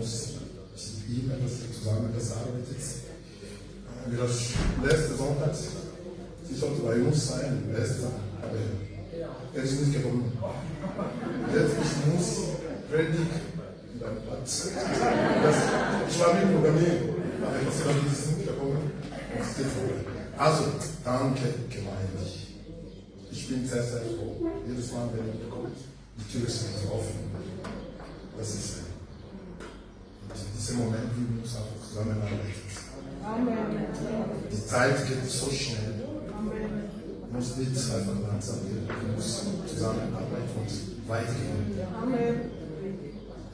uns mit ihm etwas zusammen arbeitet. Letzte Sonntag, sie sollte bei uns sein, letzte, aber er ist nicht gekommen. Jetzt ich muss predigen in deinem Platz. Ich war nicht programmiert, aber das ist nicht gekommen. Also, danke Gemeinde. Ich bin sehr, sehr froh. Jedes Mal, wenn ihr kommt, die Tür ist offen. Das ist dieser Moment, wie wir uns einfach zusammenarbeiten. Amen. Die Zeit geht so schnell. Amen. Du musst nicht einfach langsam gehen. Du musst zusammenarbeiten und weitergehen. Amen.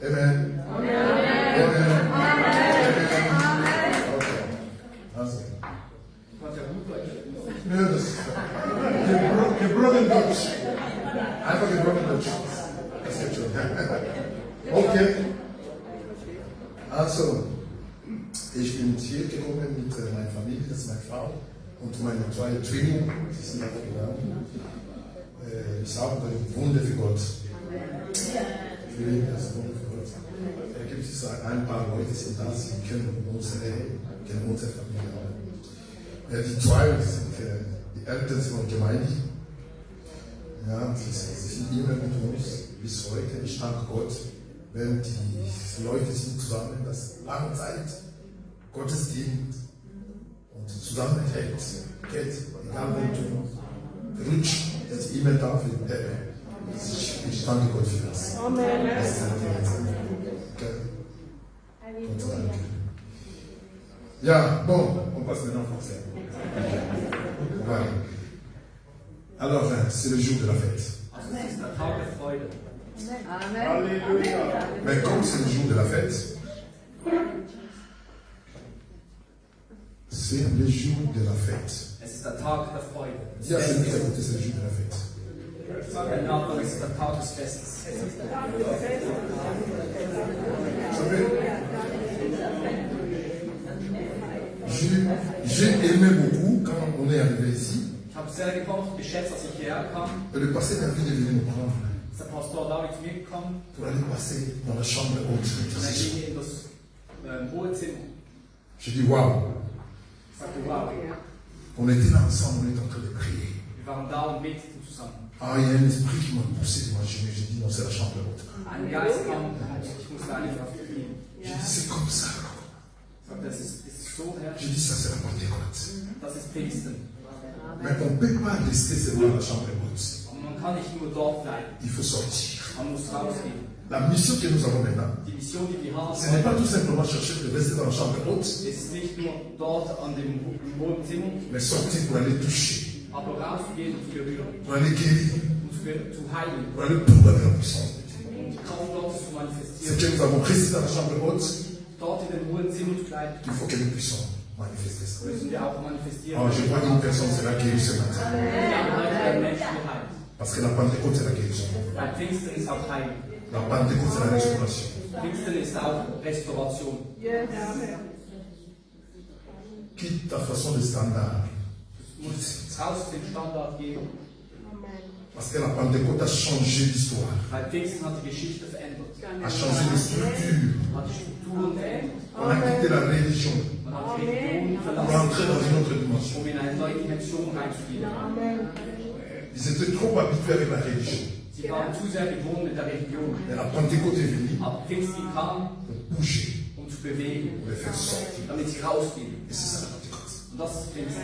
Amen. Amen. Amen. Amen. Okay. Also. Ja, das ist gebrochen Deutsch. Einfach gebrochen Deutsch. Das geht schon. Okay. Also, ich bin hier gekommen mit meiner Familie, das ist meine Frau und meine zwei Zwillinge, die sind auch gegangen. Ich sage ein Wunder für Gott. Ich will das Wunder für Gott. Da gibt es ein paar Leute, die sind da, sie kennen unsere Ehe, kennen unsere Familie auch. Die zwei sind die Eltern von Gemeinde. Ja, sie sind immer mit uns bis heute. Ich danke Gott, wenn die Leute sind zusammen, das lange Zeit Gottesdienst und zusammenhält, geht, egal wo du rutscht, ist immer da für den Herrn. Ich danke Gott für das. Amen. Und danke. Ja, bon, on passe maintenant en français. Voilà. Alors, c'est le jour de la fête. Alléluia. Mais comme c'est le jour de la fête, c'est le jour de la fête. Es ist der Tag der Freude. Dis à celui qui est à côté, c'est le jour de la fête. Der Nachbar ist der Tag des Festes. Vous savez, j'ai aimé beaucoup quand on est arrivé ici. Ich habe sehr geschätzt, als ich hierher kam. Le pasteur David est venu nous prendre Ist der Pastor David zu mir gekommen. pour aller passer dans la chambre haute. Und er ging in das Ruhezimmer. J'ai dit waouh. Ich sagte, wow. On était là ensemble, on était en train de prier. Wir waren da und beteten zusammen. Ah, il y a un esprit qui m'a poussé de m'imaginer. J'ai dit non, c'est la chambre haute. Ein Geist kam, ich musste einfach fliehen. J'ai dit c'est comme ça. Ich sagte, es ist so her. J'ai dit ça, c'est la Pentecôte. Das ist Pfingsten. Mais on ne peut pas rester seulement dans la chambre haute. Und man kann nicht nur dort bleiben. Il faut sortir. Man muss rausgehen. La mission que nous avons maintenant, Die Mission, die wir haben, ce n'est pas tout simplement chercher de rester dans la chambre haute, ist nicht nur dort an dem Wohnzimmer, mais sortir pour aller toucher, aber rauszugehen und zu berühren, pour aller guérir, und zu heilen, pour aller prouver la puissance de Dieu. und die Kraft Gottes zu C'est manifestieren. que nous avons resté dans la chambre haute, Dort in dem Wohnzimmer zu bleiben, qu'il faut que nous puissions manifester ça. müssen wir auch manifestieren. Oh, je vois une personne sera guérie ce matin. Wir haben heute einen Menschen geheilt. Parce que la Pentecôte, c'est la guérison. Bei Pfingsten ist auch Heilung. La Pentecôte, c'est la restauration. Pfingsten ist auch Restauration. Quitte ta façon de standard. Du musst raus aus dem Standard gehen. Parce que la Pentecôte a changé l'histoire, Bei Pfingsten hat die Geschichte verändert. a changé les structures. Hat die Strukturen verändert. On a quitté la religion Man hat die Religion pour verlassen, entrer dans une autre dimension. um in eine neue Dimension reinzugehen. Ils étaient trop habitués avec la religion. Sie waren zu sehr gewohnt mit der Religion. Et la Pentecôte est venue Aber Pfingsten kam, pour bouger, um zu bewegen, pour les faire sortir. damit sie rausgehen. Et c'est ça la Pentecôte. Und das ist Pfingsten.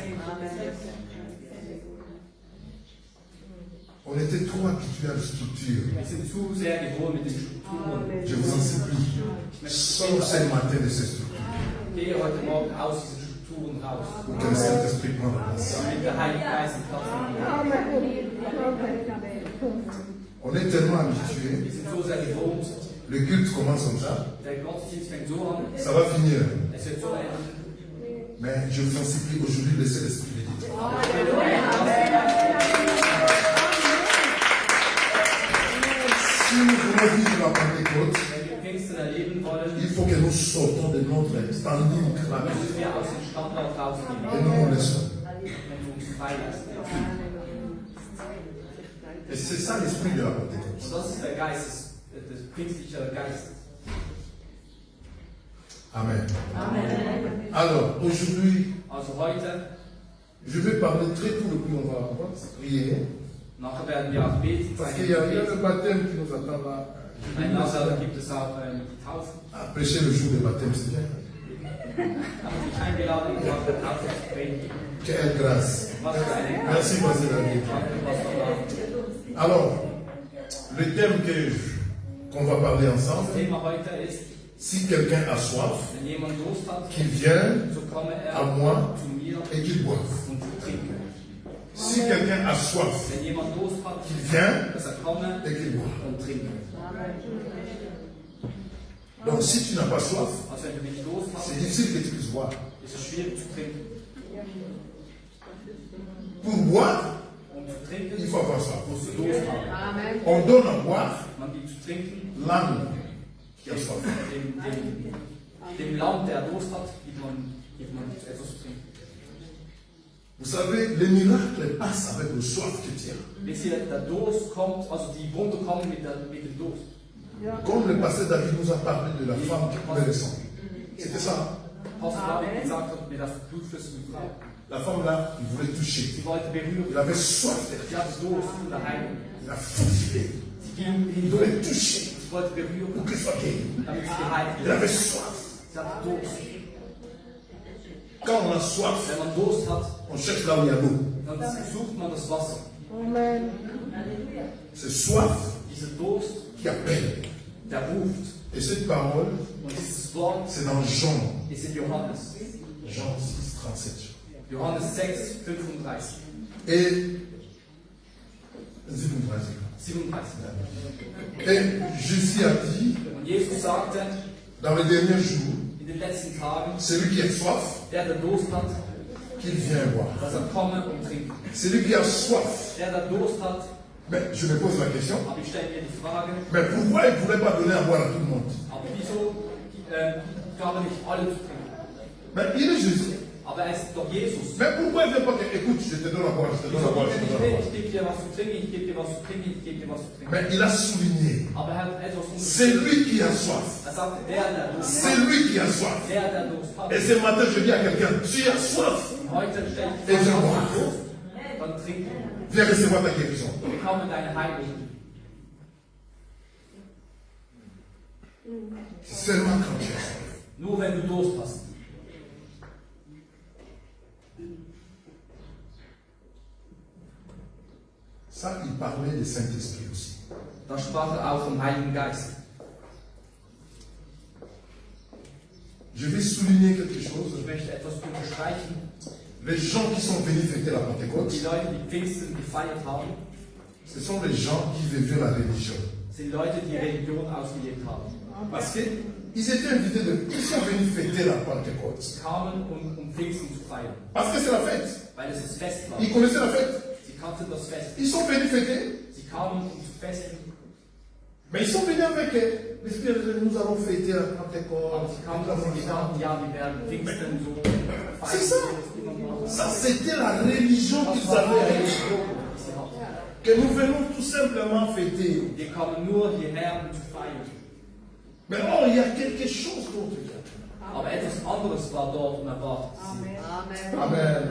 On était trop habitués à la structure. Wir sind zu sehr gewohnt mit den Strukturen. Je vous en supplie, sors ce matin de ces structures. Gehe heute Morgen aus diesen Strukturen raus, Pour que le Saint-Esprit prenne la place. damit der Heilige Geist den Platz nimmt. On est tellement habitués. Wir sind so sehr gewohnt. Le culte commence comme ça. Der Gottesdienst fängt so an, Ça va finir. es wird so enden. Mais je vous en supplie, aujourd'hui, laissez l'Esprit de Dieu. Si nous voulons vivre la Pentecôte, Wenn wir Pfingsten erleben wollen, il faut que nous sortons de notre standing clavier müssen wir aus dem Standard rausgehen et nous nous laissons. und uns freilassen. Et c'est ça l'esprit de la Pentecôte. Und das ist der Geist, das pfingstliche Geist. Amen. Alors, aujourd'hui, Also heute, je vais parler très tôt, et puis on va prier. nachher werden wir auch beten. Parce qu'il y a le baptême qui nous attend là. Ein nachher gibt es auch die Taufe. À prêcher le jour du baptême, c'est bien. Habe ich dich eingeladen, um auf der Taufe zu predigen. Quelle grâce. Was für eine Gnade. Merci, Pasteur David. Danke, Pastor David. Alors, le thème qu'on va parler Das ensemble, Thema heute ist, si quelqu'un a soif, wenn jemand Durst hat, qu'il vienne so komme à moi zu mir et qu'il boive. und trinke. Si quelqu'un a soif, Wenn jemand Durst hat, qu'il vienne dass komme et qu'il boive. und trinke. Donc, si tu n'as pas soif, Also wenn du nicht Durst hast, c'est difficile que tu puisses boire. ist es schwierig zu trinken. Pour boire, Um zu trinken, il faut avoir soif. musst du Durst haben. On donne à boire Man gibt zu trinken, l'âme qui a soif. dem Lamm, der Durst hat, gibt man etwas zu trinken. Vous savez, les miracles passent avec le soif que tu as. Wisst ihr, der Durst kommt, also die Wunder kommen mit dem Durst. Comme le pasteur David nous a parlé de la femme qui coulait le sang. C'était ça. Pastor David gesagt hat, mir das blutflüssige Frau. La femme là, il voulait toucher. Sie wollte berühren. Il avait soif Sie d'elle. hatte Durst von der Heilung. Il a foulé. Sie ging Il hindurch. voulait toucher Sie wollte berühren, pour qu'il soit guéri. damit sie geheilt Il wird. avait soif. Sie hatte Durst. Quand on a soif, Wenn man Durst hat, on cherche là où il y a l'eau. dann sucht man das Wasser. C'est soif Dieser Durst, qui appelle. der ruft. Et cette parole, Und dieses Wort c'est dans Jean. ist in Johannes. Jean 6, 37. Johannes 6, 35. Et 37. 37. Et Jésus a dit, Und Jesus sagte, dans les derniers jours, in den letzten Tagen, celui qui a soif, der Durst hat, qu'il vienne boire. dass komme und trinke. Celui qui a soif. Der Durst hat, Mais je me pose la question, aber ich stelle mir die Frage, mais pourquoi il ne voulait pas donner à boire à tout le monde? aber wieso gaben nicht alle zu trinken? Mais il est Jésus. Aber es ist doch Jesus. Mais pourquoi il ne vient pas que, écoute, je te donne à boire, je te donne à Wieso boire, kommt je er te nicht donne à mit? boire. Ich gebe dir was zu trinken, ich gebe dir was zu trinken, ich gebe dir was zu trinken. Mais il a souligné, Aber er hat etwas c'est unterschieden. lui qui a soif. Er sagte, der Durst C'est hat, lui qui a soif. der Durst hat. Et ce matin, je dis à quelqu'un, tu as soif. Heute stelle ich Et dir viens was boire. zu Durst, dann trinke. Viens recevoir ta guérison. Bekomme deine Heilung. C'est seulement quand tu as soif. Nur wenn du Durst hast. Ça, il parlait du Saint-Esprit aussi. Da sprach er auch vom Heiligen Geist. Je vais souligner quelque chose. Ich möchte etwas unterstreichen. Les gens qui sont venus fêter la Die Pentecôte, Leute, die Pfingsten gefeiert haben, ce sont les gens qui vivaient la religion. sind Leute, die Religion ausgelebt haben. Parce qu'ils étaient invités ils sont venus fêter la Pentecôte. Sie kamen, um Pfingsten zu feiern, Parce que c'est la fête. weil es das Fest war. Ils connaissaient la fête. Sie kannten das Fest. Ils sont venus fêter. Sie kamen, um zu festen. Mais ils sont venus avec l'esprit de nous allons fêter la Pentecôte. Aber sie kamen, und sie gesagt, ja, wir werden Pfingsten so feiern. C'est ça. wie wir das immer machen. Ça, c'était la religion Das qu'ils war die avaient. Religion, die sie hatten. Que nous venons tout simplement fêter. Wir kommen nur hierher, um zu feiern. Mais or, il y a quelque chose d'autre. Aber etwas anderes war dort und erwartet sie. Amen.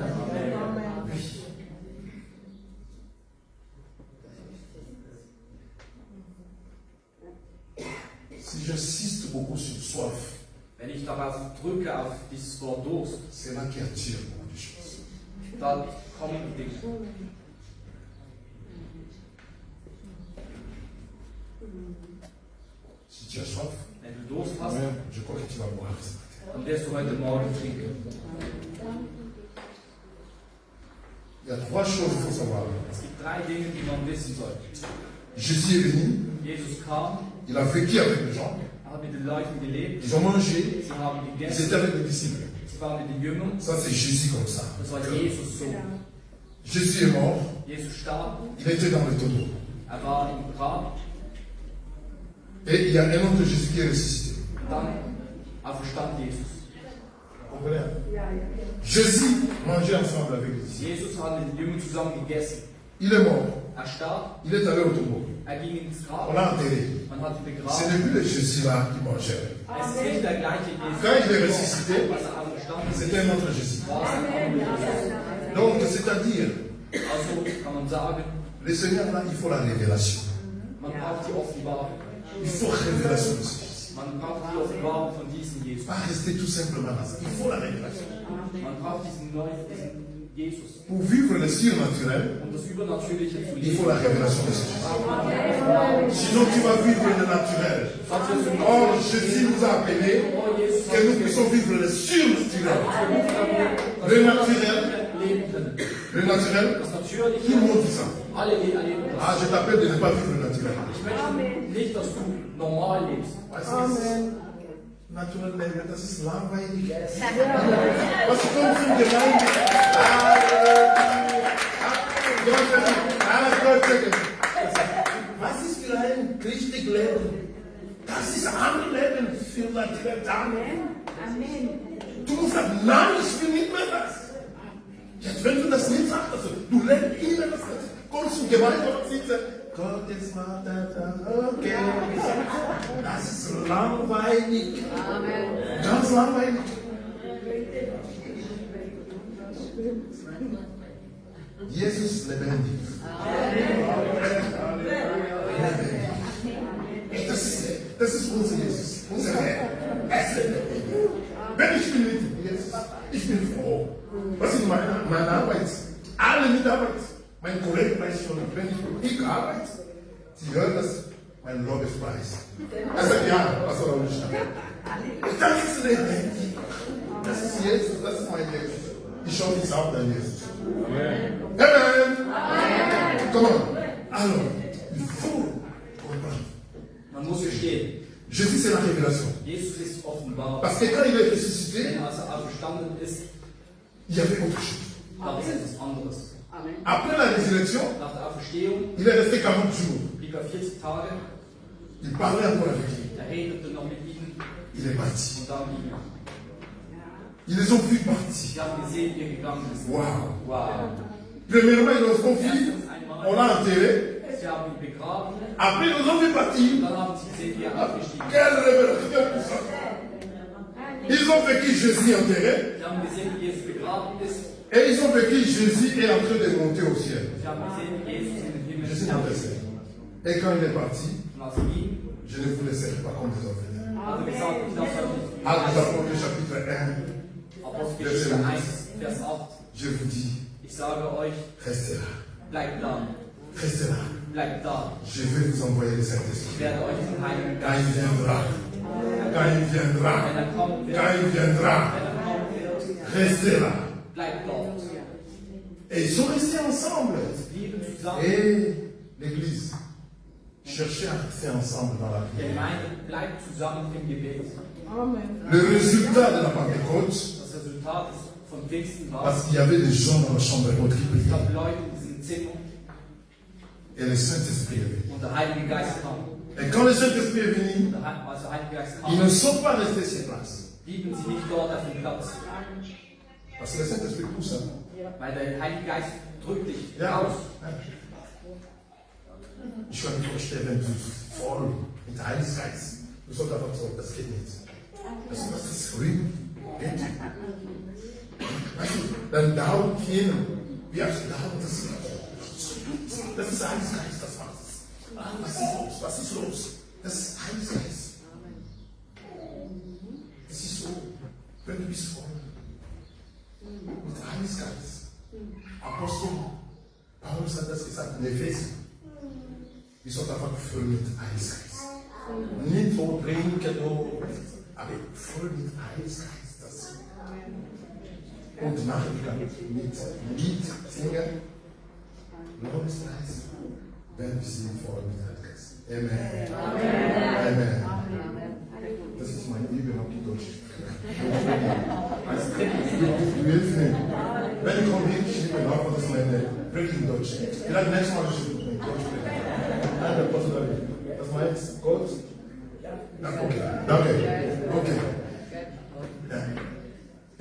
Si j'insiste beaucoup sur soif, Wenn ich darauf drücke, auf dieses Wort Durst, c'est là qui attire beaucoup de choses. dann kommen die Dinge. Si tu as soif, Wenn du Durst hast, je crois que tu vas boire ce matin. dann wirst du heute Morgen trinken. Il y a trois choses qu'il faut savoir. Es gibt drei Dinge, die man wissen sollte. Jésus est venu, Jesus kam, il a vécu avec les gens, er hat mit den Leuten gelebt, ils ont mangé, sie haben ils gegessen, étaient avec les disciples. sie waren mit den Jüngern. Ça, c'est Jésus comme ça. Das war Jesus so. Jésus est mort, Jesus starb, il était dans le tonneau. er war im Grab, Et il y a un autre Jésus qui est ressuscité. dann auferstand Jesus. Vous comprenez? Jésus mangeait ensemble avec les disciples. Jesus hat mit den Jüngern zusammen gegessen. Il est mort, Er starb, il est allé au tombeau. er ging ins On Grab, l'a enterré. man hat ihn Ce begraben. n'est plus le Jésus là qui mangeait avec nous. Es ist nicht der gleiche Quand il est Jesus, ressuscité, als er auferstanden ist, c'était un autre Jésus. war es ein anderer Jesus. Donc, c'est-à-dire, Also kann man sagen, le Seigneur, là, il faut la révélation. man braucht die Offenbarung. Il faut la révélation de ce Jésus. Man braucht die Offenbarung von diesem Jesus. Pas rester tout simplement là. Il faut la révélation. Man braucht diesen Jesus. Pour vivre le surnaturel, Um das Übernatürliche zu il faut leben, la révélation de ce Jésus. braucht man eine Offenbarung. Sinon, tu vas vivre le naturel. Sonst wirst du Or, Jésus nous a appelés Oh, Jesus que nous puissions vivre le surnaturel. Le Le naturel. leben können. Le naturel, Das Natürliche, tout le monde dit ça. alle erleben das. Ah, je t'appelle de ne pas vivre le naturel. Ich möchte nicht, dass du normal lebst. Naturel, das ist langweilig. Was kommt von der Gemeinde? Was ist für ein richtig Leben? Das ist ein Leben für naturell. Amen. Du musst sagen, nein, ich will nicht mehr das. Jetzt, wenn du das nicht sagst, also, du lebst immer das. Kommst du Gemeinde und sitzt, Gott ist okay. Das ist langweilig. Ganz langweilig. Jesus lebendig. Das ist unser Jesus, unser Herr. Er ist lebendig. Wenn ich bin mit Jesus, ich bin froh. Was ist meine Arbeit? Alle Mitarbeiter, mein Kollege weiß schon, wenn ich arbeite, sie hören das, mein Lobespreis. Er sagt, ja, was soll er nicht sagen? Das ist lebendig. Das ist Jesus, das ist mein Jesus. Ich hoffe, ich auch dein Jesus. Amen. Amen. Come on. Alors, il faut comprendre. Man muss verstehen. Jésus, c'est la révélation. Jesus ist offenbar. Parce que quand il est ressuscité, Denn als er auferstanden ist, il y avait autre chose. gab es etwas anderes. Après la résurrection, Nach der Auferstehung il est resté 40 jours. blieb er 40 Tage, Il parlait encore avec lui. er redete noch mit ihnen Il est parti. und dann ging er. Ils les ont vus partir. Sie haben gesehen, wie er gegangen ist. Waouh. Wow. Premièrement, ils nous ont vu. Erstens einmal, On l'a enterré. sie haben ihn begraben, Après, ils nous ont vu partir. und dann haben sie gesehen, wie er aufgestiegen ist. Quelle révélation puissante. Ils ont vécu Jésus enterré. Sie haben gesehen, wie Jesus begraben ist. Et ils ont vécu Jésus est en train de monter au ciel. Sie haben gesehen, wie Jesus in den Himmel Jésus est monté. Et quand il est parti, Und als er ging, je ne vous laisserai pas comme des orphelins. hat er gesagt, ich lasse euch nicht. Actes des Apôtres, chapitre 1. Apostelgeschichte 1, Vers 8. Je vous dis, Ich sage euch, restez là. bleibt da, Restez là. bleibt da. Je vais vous envoyer le Ich Saint-Esprit. werde euch den Heiligen Quand Geist il viendra. Quand il viendra. wenn er kommen wird, Quand il viendra. wenn er kommen wird, Restez là. bleibt dort. Et ils sont restés ensemble. Blieben zusammen. Et l'Église cherchait à rester ensemble dans la Die vie. Gemeinde bleibt zusammen im Gebet. Le résultat de la Pentecôte, Das Resultat von Pfingsten war, parce qu'il y avait des gens dans la chambre haute qui es priaient. gab Leute in diesem Zimmer Et le Saint-Esprit est venu. und der Heilige Geist kam. Et quand le Saint-Esprit est venu, Als der Heilige Geist ils ne kam, sont pas restés sur place. blieben sie nicht dort auf dem Platz. Parce que le Saint-Esprit pousse. Hein. Weil der Heilige Geist drückt dich Ja. raus. Ich kann mir vorstellen, wenn du voll mit Heiligsgeist, du sollst einfach so, das geht nicht. Das ist ruhig. Geht. Weißt du, dann dauert hier, wie hast du dauert, das ist Heiligsgeist, das macht es. Was ist los? Was ist los? Das ist Heiligsgeist. Das ist so, wenn du bist voll mit Heiligsgeist. Apostel Paulus hat das gesagt in Epheser. Wir sollten einfach voll mit Heiligsgeist. Nicht so trinken, aber voll mit Heiligsgeist. Das. Und nachher kann mit Lied singen. Lobespreis, wenn wir sind voll mit Heiligsgeist. Amen. Amen. Das ist mein Übung auf die Deutsche. Du hilfst mir. Wenn ich komme hin, ich liebe noch, das ist meine Predigt in Deutsch. Vielleicht nächstes Mal ich in Deutsch sprechen. Nein, der Apostel David. Das meint Gott? Ja, okay. Danke. Okay. Ja.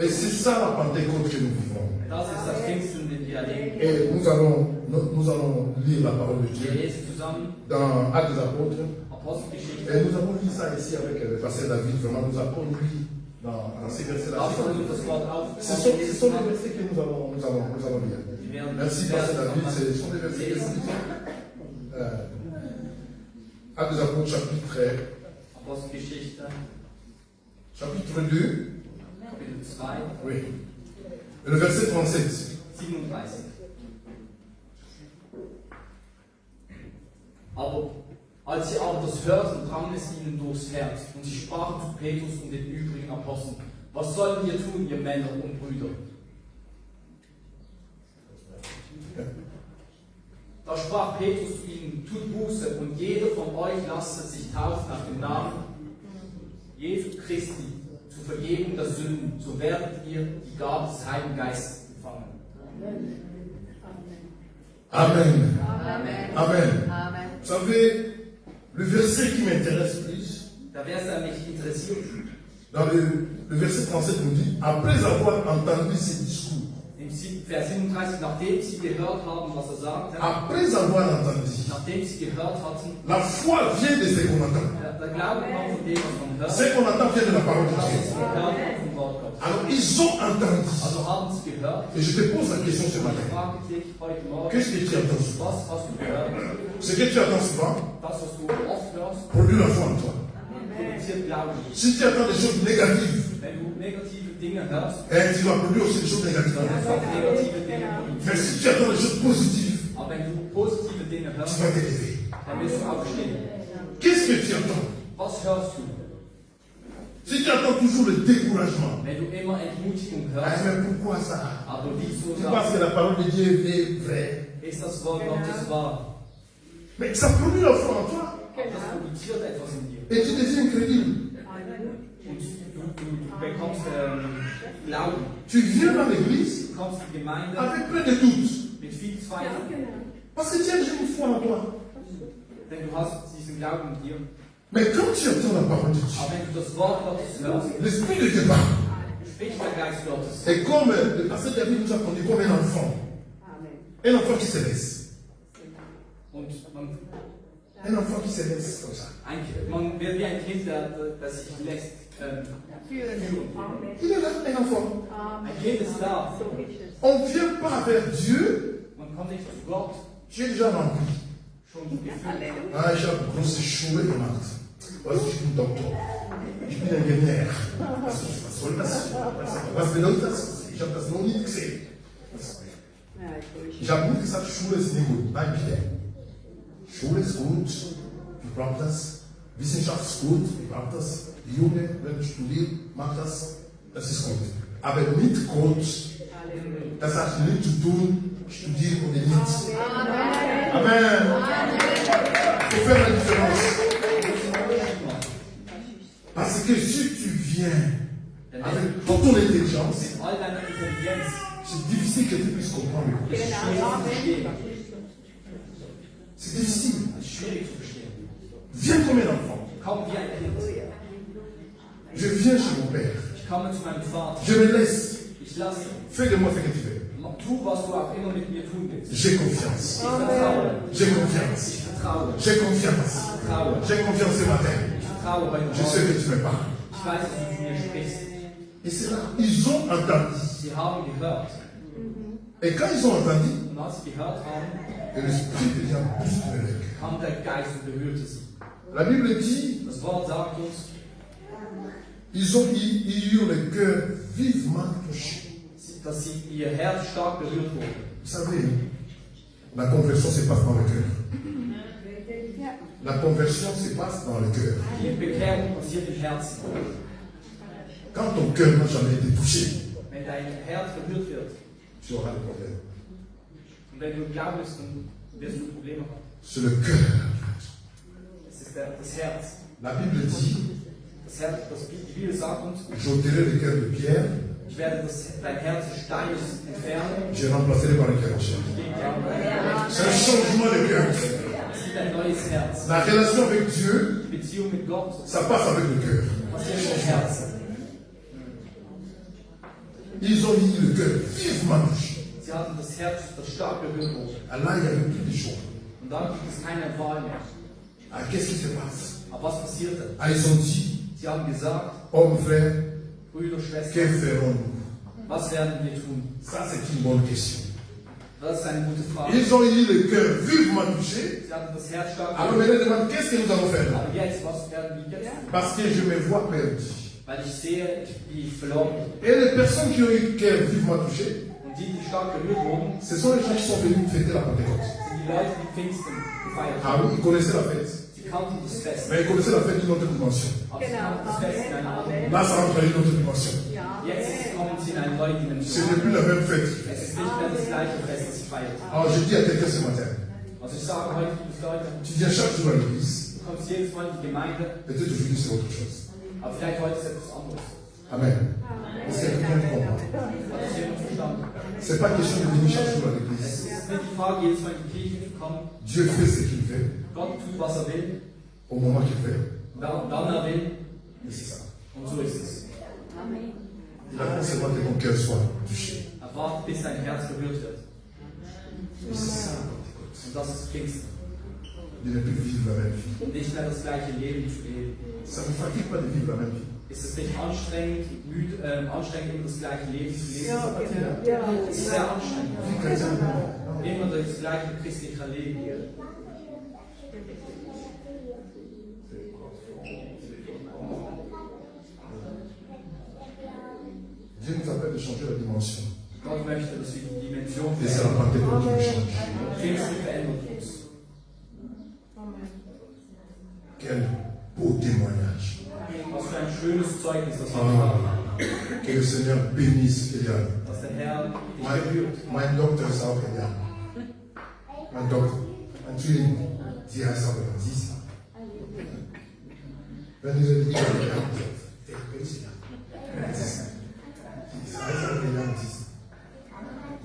Et c'est ça la Pentecôte que nous vivons. Das ist das Pfingsten, den wir erleben. Et nous allons Nous allons lire la parole de Wir Dieu lesen zusammen dans Actes des Apôtres. Apostelgeschichte. Et nous avons lu ça ici avec le pasteur David. Vraiment, nous avons lu dans ces versets-là. Aufgenommen das Wort auf. Ce sont les versets que nous allons lire. Wir werden Merci, die pasteur Verse David. nochmal Ce sont des versets que nous lesen. lisons. Actes des Apôtres, chapitre Apostelgeschichte, 2. Kapitel 2, Oui. Et le verset 37. 37. Aber als sie aber das hörten, drang es ihnen durchs Herz, und sie sprachen zu Petrus und den übrigen Aposteln: Was sollen wir tun, ihr Männer und Brüder? Da sprach Petrus zu ihnen: Tut Buße, und jeder von euch lasse sich taufen nach dem Namen Jesu Christi zur Vergebung der Sünden, so werdet ihr die Gabe des Heiligen Geistes empfangen. Amen. Amen. Amen. Amen. Vous savez, le verset qui m'intéresse plus, Der Vers, der mich interessiert, dans le verset 37 nous dit, après avoir entendu ces discours, im Vers 37, nachdem sie gehört haben, was er sagte, après avoir entendu, nachdem sie gehört hatten, la foi vient de ce qu'on entend. der Glaube kommt von dem, was man hört, Ce qu'on entend vient de la parole de das, was Dieu. man gehört, kommt vom Wort Gottes. Alors, ils ont entendu. Also haben sie gehört. Et je te pose la question ce Ich matin. frage dich heute Morgen, Qu'est-ce que tu entends souvent? was hast du gehört? Ce que tu entends souvent Das, was du oft hörst, produit la foi en toi. produziert Glauben. Si tu entends des choses négatives, Wenn du negative Dinge hörst, tu vas produire aussi des choses négatives. dann wirst du auch negative Dinge produzieren. Mais si tu entends des choses positives, Aber wenn du positive Dinge tu hörst, vas t'élever. dann wirst du aufstehen. Qu'est-ce que tu entends? Was hörst du? Si tu entends toujours le découragement, Wenn du immer Entmutigung ah, hörst, mais pourquoi ça? aber wieso Tu penses que la parole de Dieu est vraie? ist das Wort Gottes wahr? Mais ça produit la foi en toi. Und das produziert etwas in dir. Et tu deviens crédible. Und du bekommst Glauben. Tu viens dans l'église Du kommst in die Gemeinde avec plein de doutes. mit viel Zweifel, Parce que tu as déjà une foi en toi. denn du hast diesen Glauben in dir. Mais quand tu entends la parole de Dieu, Aber wenn du das Wort Gottes hörst, l'esprit de Dieu parle. spricht der Geist Gottes. Et comme le pasteur David nous a conduit comme un enfant. Un enfant qui se laisse. Und Un enfant qui se laisse comme ça. man wird wie ein Kind, das sich lässt führen. Il est là, un enfant. Ein Kind ist da. On ne vient pas vers Dieu. Man kommt nicht zu Gott, Tu es déjà rempli. schon gefüllt. Ah, ich habe große Schuhe gemacht. Was ich bin Doktor. Ich bin Ingenieur. Was soll das? Was bedeutet das? Ich habe das noch nie gesehen. Ich habe nie gesagt, Schule ist nicht gut. Nein, bitte. Schule ist gut. Ich brauche das. Wissenschaft ist gut. Ich brauche das. Die Junge, wenn ich studiere, macht das. Das ist gut. Aber mit Gott, das hat nichts zu tun, studieren oder nicht. Amen. Il faut faire la différence. Parce que si tu viens avec toute ton intelligence, Mit all deiner Intelligenz c'est difficile que tu puisses comprendre. ist es schwierig zu verstehen. C'est difficile. Es ist schwierig zu verstehen. Viens comme un enfant. Komm wie ein Kind. Je viens chez mon père. Ich komme zu meinem Vater. Je me laisse. Ich lasse. Fais de moi ce que tu veux. Tu, was du auch immer mit mir tun willst. J'ai confiance. Ich vertraue. J'ai confiance. Ich vertraue. J'ai confiance. Ich vertraue. J'ai confiance ce matin. Ich vertraue heute Je sais Morgen. que tu me parles. Ich weiß, dass du zu mir sprichst. Et c'est là. Ils ont entendu. Sie haben gehört. Et quand ils ont entendu, Und als sie gehört haben, et l'esprit devient plus de leur cœur. kam der Geist und berührte sie. La Bible dit, Das Wort sagt uns, ils eurent le cœur vivement touché. dass sie ihr Herz stark berührt wurde. Vous savez, la conversion se passe dans le cœur. La conversion se passe dans le cœur. Die Bekehrung passiert im Herzen. Quand ton cœur n'a jamais été touché, Wenn dein Herz berührt wird tu auras des problèmes. und wenn du glaubst, dann wirst du Probleme haben. C'est le cœur. Es ist das Herz. La Bible dit, Die Bibel sagt uns, j'ôterai le cœur de pierre, ich werde dein Herz des Steines entfernen. je remplacerai par un cœur de chair. C'est un changement de cœur. Es gibt ein neues Herz. La relation avec Dieu, Die Beziehung mit Gott ça passe avec le cœur. passiert im Herzen. Ils ont eu le cœur vivement touché. Sie hatten das Herz, das stark berührt wurde. Alors là, il y avait plus de choix. Und dann gibt es keine Wahl mehr. Ah, qu'est-ce qui se passe? Aber was passierte? Ah, ils ont dit, Sie haben gesagt, hommes, frères, Brüder, que Schwestern, ferons-nous? was werden wir tun? Ça, c'est une bonne question. Das ist eine gute Frage. Ils ont eu le cœur vivement touché. Sie hatten das Herz stark Alors berührt. maintenant, demande, qu'est-ce que nous allons faire là? Aber jetzt, was werden wir jetzt tun? Parce que je me vois perdu. Weil ich sehe, wie ich verloren bin. Et les personnes qui ont eu le cœur vivement touché, Und die stark berührt wurden, ce sont les gens qui sont venus fêter la Pentecôte. sind die Leute, die Pfingsten gefeiert Ah haben. oui, ils connaissaient la fête. Sie kannten das Fest. Mais ils connaissaient la fête d'une autre dimension. Aber sie kannten das Fest in einer anderen. Là, ça rentre dans une autre dimension. Jetzt kommen sie in eine neue Ce Dimension. n'est plus la même fête. Es ist nicht mehr das gleiche Fest, das sie feiert. Alors je dis à quelqu'un ce matin, Also ich sage heute, liebe Leute, tu viens chaque jour à l'église, du kommst jedes Mal in die Gemeinde, peut-être aujourd'hui c'est autre chose. aber vielleicht heute ist etwas anderes. Amen. Est-ce que quelqu'un comprend? Hat das jemand verstanden? C'est pas question de venir chaque jour à Es l'église. ist nicht die Frage, jedes Mal in die Kirche zu kommen. Dieu fait ce qu'il veut, Gott tut, was er will, au moment qu'il veut, wann er will, et c'est ça. und so ist es. Il attend seulement que ton cœur soit touché. Er wartet, bis dein Herz berührt wird. Et c'est ça la Pentecôte. Und das ist Pfingsten. De ne plus vivre la même vie. Nicht mehr das gleiche Leben zu leben. Ça ne fatigue pas de vivre la même vie. Ist es nicht anstrengend, anstrengend, immer das gleiche Leben zu leben? Es ist sehr anstrengend. Vie chrétienne, non. Immer das gleiche christliche Leben. Dieu nous appelle de changer la dimension. Gott möchte, dass wir die Dimension Et c'est la verändern. Pentecôte qui nous change. Pfingsten verändert uns. Quel beau témoignage. Was für ein schönes Zeugnis, das wir haben. Que le Seigneur bénisse Eliane. Dass der Herr dich berührt. Mein Doktor ist auch Eliane. Mein Doktor. Natürlich, sie heißt auch Eliane. Sie ist wenn diese die Kinder gehabt hat, der ist Eliane. Sie heißt auch Eliane.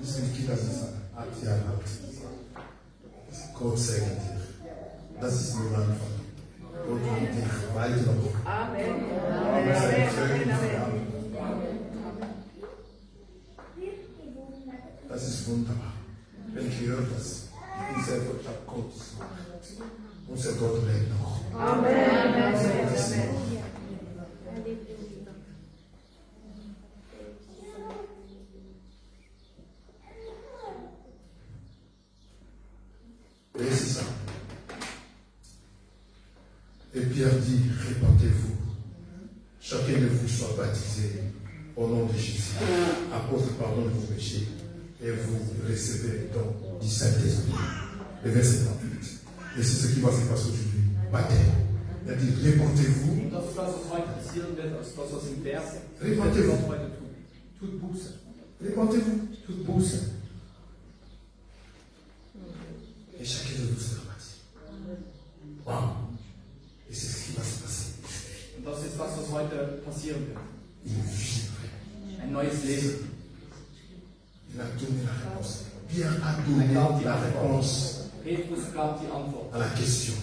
Sie ist nicht Kinder, sie ist 8 Jahre alt. Gott segne dich. Das ist nur Anfang. Gott wird dich weiter noch. Amen. Aber seine Söhne verderben. Das ist wunderbar. Wenn ich höre das, ich bin selber Gott. Unser Gott lebt noch. Amen. Unser Gott ist noch. Et c'est ça. Et Pierre dit, répandez-vous. Chacun de vous soit baptisé au nom de Jésus, à cause du pardon de vos péchés, et vous recevez le don du Saint-Esprit. Le verset 38. Et c'est ce qui va se passer aujourd'hui. Baptême. Il a dit, répandez-vous. Und das ist das, was heute passieren wird, als das, was im Vers Répandez-vous. Gott heute tut. Tut Buße. Répandez-vous. Tut Buße. Et chacun de vous sera baptisé. Waouh. Et c'est ce qui va se passer. Und das ist das, was heute passieren wird. Une vie vraie. Ein neues Leben. Il a donné la réponse. Pierre a donné la réponse Petrus gab die Antwort à la question.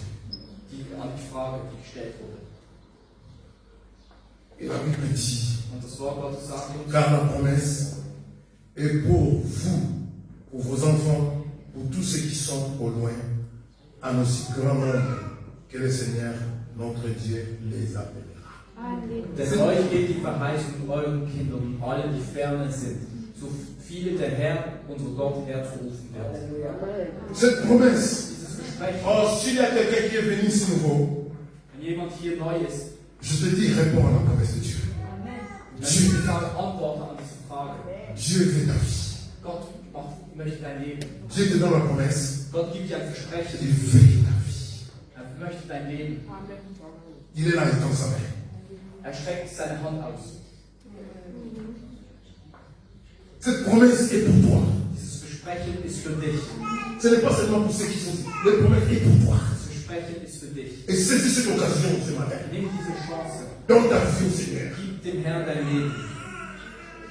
an die Frage, die gestellt wurde. Et la Bible dit, Und das Wort Gottes sagt uns, car la promesse est pour vous, pour vos enfants, pour tous ceux qui sont au loin, en aussi grand nombre que le Seigneur, notre Dieu, les appellera. denn euch geht die Verheißung euren Kindern und allen, die ferne sind, so viele der Herr, unser Gott, herzurufen wird. Cette promesse, Dieses Versprechen, oh, s'il y a quelqu'un qui est venu ici nouveau, wenn jemand hier neu ist, je te dis, réponds à la promesse de Dieu. dann ich sage, antworte an diese Frage. Dieu veut ta vie. Gott möchte dein Leben. Dieu te donne la promesse, Gott gibt dir ein Versprechen. il veut ta vie. Er möchte dein Leben. Il est là, il tend sa main. Er streckt seine Hand aus. Cette promesse est pour toi. Dieses Versprechen ist für dich. Ce n'est pas seulement pour ceux qui sont ici. La promesse est pour toi. Das Versprechen ist für dich. Et saisis cette occasion ce matin. Nimm diese Chance. Donne ta vie au Seigneur. Gib dem Herrn dein Leben.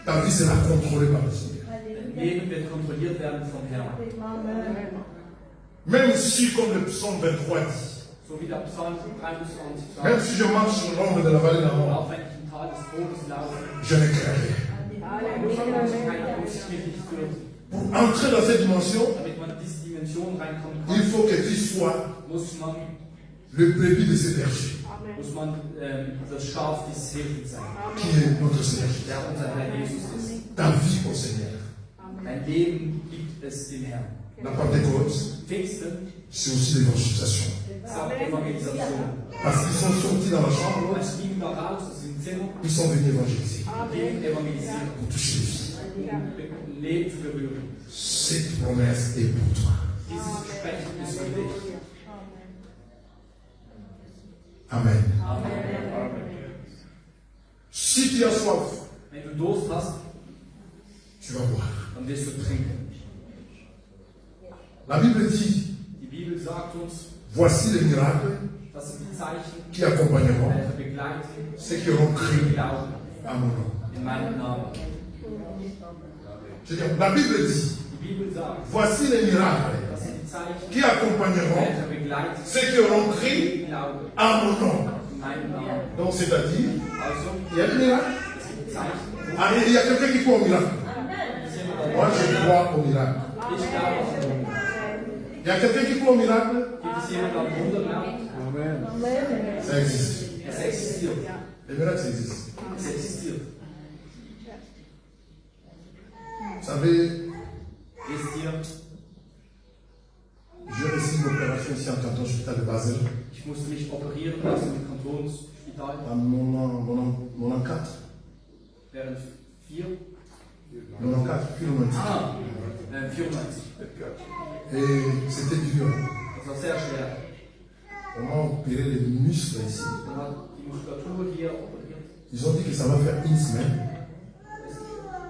Ta vie sera contrôlée par le Seigneur. Dein Leben wird kontrolliert werden vom Herrn. Même si, comme le psaume 23 dit, So wie der Psalm 23 même sagt, si je marche sur l'ombre de la vallée de la mort, auch wenn ich im Tal des Todes laufe, je ne crains rien. muss ich mich nicht fürchten. Pour entrer dans cette dimension, Damit man in diese Dimension reinkommen il kann, faut que Christ soit muss man, le brebis de ce berger, das Schaf dieses Hirten sein, qui est notre Seigneur. der unser Herr Jesus ist. Ta vie au Seigneur. Dein Leben gibt es dem Herrn. La Pentecôte, Pfingsten c'est aussi l'évangélisation. ist auch Evangelisation. Parce qu'ils sont sortis dans la chambre, Es ging da raus aus dem Zimmer, ils sont venus évangéliser, die evangelisieren, pour toucher les vies. Leben zu berühren. Cette promesse est pour toi. Dieses Versprechen ist für dich. Amen. Amen. Si tu as soif, Wenn du Durst hast, tu vas boire. dann wirst du trinken. La Bible dit, Die Bibel sagt uns, voici les miracles das sind die Zeichen, qui accompagneront welche begleiten ceux qui auront die cru Glauben à mon nom. in meinem Namen. Je veux dire, la Bible dit, Die Bibel sagt, voici les miracles das sind die Zeichen, qui accompagneront welche begleiten ceux qui auront cru die Glauben à mon nom. in meinem Namen. Donc, c'est-à-dire, Also, il y a des miracles. es gibt Zeichen. Ah, il y a quelqu'un qui croit au miracle. Moi, je crois au miracle. Ich glaube an Wunder. Il y a quelqu'un qui croit au miracle. Gibt es jemanden an Wunder glaubt? Ça existe. Es existiert. Les miracles, ça existe. Es existiert. Vous savez, Wisst ihr, j'ai réussi une opération ici en canton hospital de Basel. ich musste mich operieren lassen im Kantonsspital À mon an 4. während 4, Mon an 4, puis le 94. Et c'était dur. Das war sehr schwer. On m'a opéré les muscles ici. Man hat die Muskulatur hier operiert. Ils ont dit que ça va faire une semaine.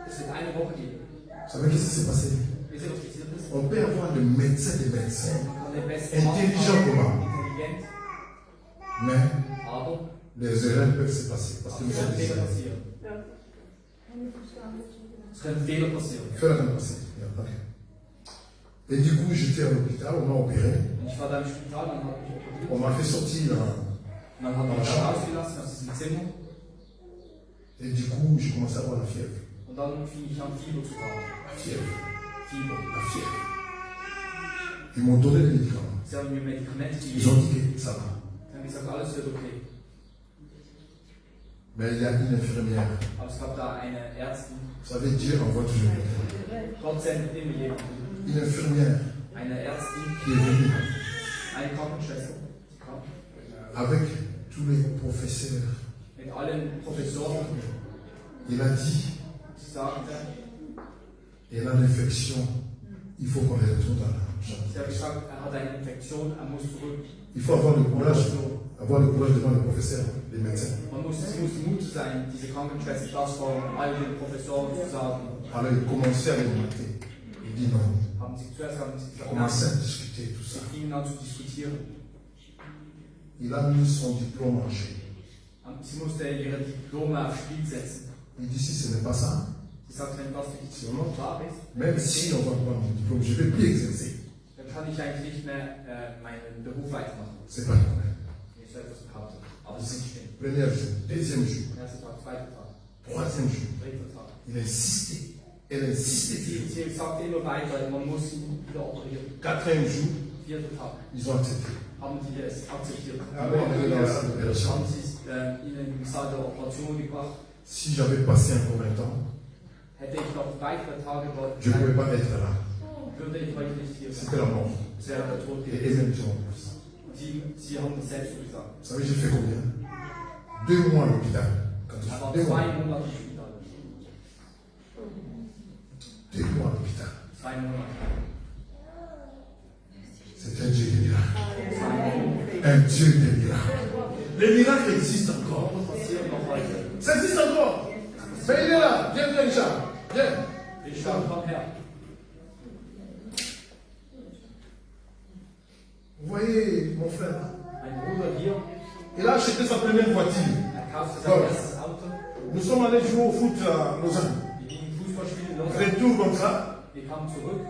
Es wird eine Woche gehen. Vous savez qu'est-ce qui s'est passé? Wisst ihr, was passiert ist? On peut avoir des médecins, Man kann den besten Intelligent Mann comment? haben, intelligent, mais aber les erreurs peuvent se passer parce que nous es sommes können des Fehler humains. passieren. Es können Fehler passieren. Fais la peine passer. Ok. Et du coup, j'étais à l'hôpital, on m'a opéré. Und ich war da im Spital, dann hat mich operiert. On m'a fait sortir. Und dann hat man mich rausgelassen aus diesem Zimmer. Et du coup, j'ai commencé à avoir la fièvre. Und dann fing ich an, Fieber zu haben. La fièvre. Fieber. La fièvre. Ils m'ont donné des médicaments. Sie haben mir Medikamente Ils ont gegeben. dit que ça va. Sie haben gesagt, alles wird okay. Mais il y a une infirmière. Aber es gab da eine Ärztin. Vous savez, Dieu envoie toujours quelqu'un. Gott sendet immer jemanden. Une infirmière Eine Ärztin, qui est venue eine Krankenschwester. Sie kam avec tous les professeurs. mit allen Professoren. Il a dit, Sie sagte, il a l'infection, il faut qu'on les retourne dans la chambre. sie hat gesagt, er hat eine Infektion, er muss zurück. Il faut avoir le courage devant les professeurs, les médecins. Sie muss mutig sein, diese Krankenschwester das vor all den Professoren zu sagen. Alors il commençait à les mater. Il dit non. Zuerst haben sie Il gesagt, commençait nein. à discuter tout ça. Sie fingen an zu diskutieren. Il a mis son diplôme en jeu. Sie musste ihre Diplome aufs Spiel setzen. Il dit si ce n'est pas ça, Sie sagt, wenn das nicht si on n'en wahr ist, même si on va prendre mon diplôme, je ne vais plus exercer. dann kann ich eigentlich nicht mehr meinen Beruf weitermachen. C'est pas normal. Ich soll etwas behaupten. Aber es ist nicht stimmt. Premier jour, deuxième jour, Erster Tag, zweiter Tag, troisième jour. dritter Tag. Il a insisté. Elle a insisté. Sie sagt immer weiter, man muss ihn wieder operieren. Quatrième jour, Vierter Tag. ils ont accepté. Haben die es akzeptiert. Ils m'ont emmené dans la salle d'opération. Haben sie es ihnen im Saal der Operation gebracht. Si j'avais passé encore 20 ans, Hätte ich noch weitere Tage dort je ne pouvais pas être là. würde ich heute nicht hier sein. C'était la mort. Es wäre der Tod Et gewesen. même en plus. Sie haben das selbst so gesagt. Vous savez, j'ai fait combien? 2 mois à l'hôpital. Quand Er war je 2 mois. 2 Monate im Spital. 2 mois à l'hôpital. 2 Monate. C'est un Dieu des miracles. Un Dieu des miracles. Les miracles existent encore. Passiert noch heute. Ça existe encore. Mais il est là. Viens, viens, Richard. Viens. Richard, komm her. Vous voyez, mon frère, Mein Bruder hier, il a acheté sa première voiture. kaufte sein erstes Auto. Nous sommes allés jouer au foot à Lausanne. Wir gingen Fußball spielen in Lausanne. Retour comme ça, Wir kamen zurück.